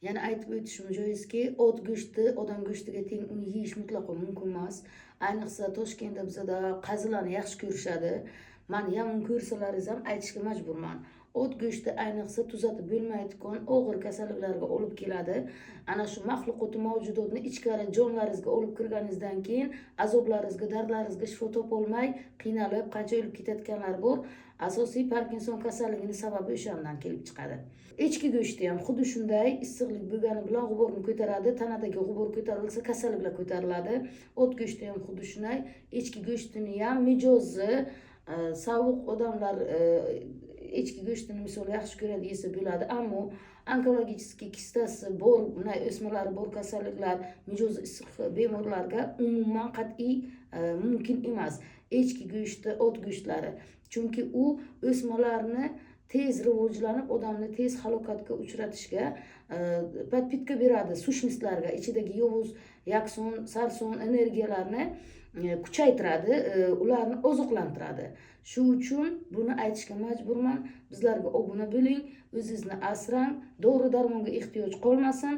Yana aytib o'tishim joizki, ot go'shti odam go'shtiga teng, uni yeyish mutlaqo mumkin emas. Ayniqsa Toshkentda bizada qazilarni yaxshi ko'rishadi. Mani yomon ko'rsalaringiz ham aytishga majburman. Ot go'shti ayniqsa tuzatib bo'lmaydigan og'ir kasalliklarga olib keladi. Ana shu maxluqot mavjudotni ichkari jonlaringizga olib kirganingizdan keyin azoblaringizga, dardlaringizga shifo topolmay qiynalib qancha o'lib ketayotganlar bor. Asosiy Parkinson kasalligining sababi o'shandan kelib chiqadi. Echki go'shti ham xuddi shunday, issiqlik bo'lgani bilan g'uborni ko'taradi. Tanadagi g'ubor ko'tarilsa kasalliklar ko'tariladi. Ot go'shti ham xuddi shunday. Echki go'shtini ham mijozi sovuq odamlar echki go'shtini misol yaxshi ko'radi yesa bo'ladi, ammo onkologический kistasi bor, o'smalari bor kasalliklar, mijozi issiq bemorlarga umuman qat'iy mumkin emas echki go'shti, ot go'shtlari. Chunki u o'smalarni tez rivojlanib, odamni tez halokatga uchratishga podpitka beradi sushmistlarga, ichidagi yovuz, yakson, sarson energiyalarni kuchaytiradi, ularni oziqlantiradi. Shu uchun buni aytishga majburman. Bizlarga obuna bo'ling, o'zingizni asrang, dori darmonga ehtiyoj qolmasin.